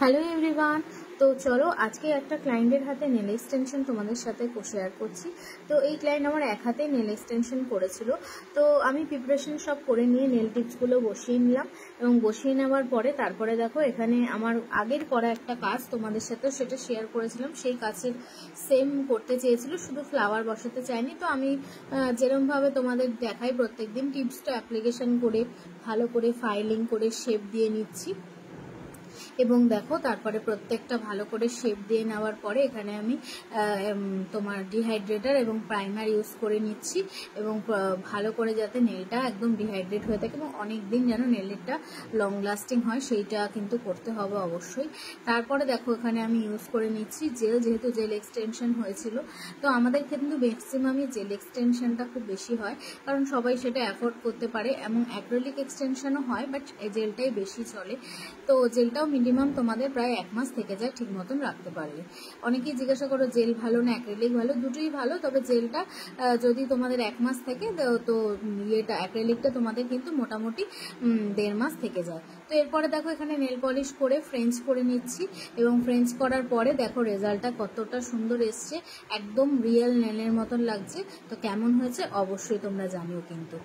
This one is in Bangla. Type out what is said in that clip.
Hello everyone. তো চলো আজকে একটা ক্লায়েন্টের হাতে নেল এক্সটেনশন তোমাদের সাথে শেয়ার করছি। তো এই ক্লায়েন্ট আমার এক হাতে নেল এক্সটেনশন করেছিল। তো আমি প্রিপারেশন সব করে নিয়ে নেল টিপসগুলো বসিয়ে নিলাম এবং বসিয়ে নেওয়ার পরে তারপরে দেখো এখানে আমার আগের করা একটা কাজ তোমাদের সাথে সেটা শেয়ার করেছিলাম। সেই কাজের সেম করতে চেয়েছিল, শুধু ফ্লাওয়ার বসাতে চাইনি। তো আমি যেরকমভাবে তোমাদের দেখাই প্রত্যেকদিন টিপসটা অ্যাপ্লিকেশন করে ভালো করে ফাইলিং করে শেপ দিয়ে নিচ্ছি এবং দেখো তারপরে প্রত্যেকটা ভালো করে শেপ দিয়ে নেওয়ার পরে এখানে আমি তোমার ডিহাইড্রেটার এবং প্রাইমার ইউজ করে নিচ্ছি এবং ভালো করে যাতে নেলটা একদম ডিহাইড্রেট হয়ে থাকে এবং অনেক দিন যেন নেলটা লং লাস্টিং হয় সেইটা কিন্তু করতে হবে অবশ্যই। তারপরে দেখো এখানে আমি ইউজ করে নিচ্ছি জেল, যেহেতু জেল এক্সটেনশন হয়েছিল। তো আমাদের কিন্তু ম্যাক্সিমামই জেল এক্সটেনশনটা খুব বেশি হয়, কারণ সবাই সেটা অ্যাফোর্ড করতে পারে এবং অ্যাক্রিলিক এক্সটেনশনও হয়, বাট জেলটাই বেশি চলে। তো জেলটাও মিনিমাম তোমাদের প্রায় 1 মাস থেকে যায় ঠিক মতন রাখতে পারলে। অনেকেই জিজ্ঞাসা করো জেল ভালো না অ্যাক্রিলিক ভালো, দুটোই ভালো, তবে জেলটা যদি তোমাদের 1 মাস থেকে তো ইয়েটা অ্যাক্রিলিকটা তোমাদের কিন্তু মোটামুটি 1.5 মাস থেকে যায়। তো এরপরে দেখো এখানে নেল পলিশ করে ফ্রেঞ্চ করে নিচ্ছি এবং ফ্রেঞ্চ করার পরে দেখো রেজাল্টটা কতটা সুন্দর এসছে, একদম রিয়েল নেলের মতন লাগছে। তো কেমন হয়েছে অবশ্যই তোমরা জানিও কিন্তু।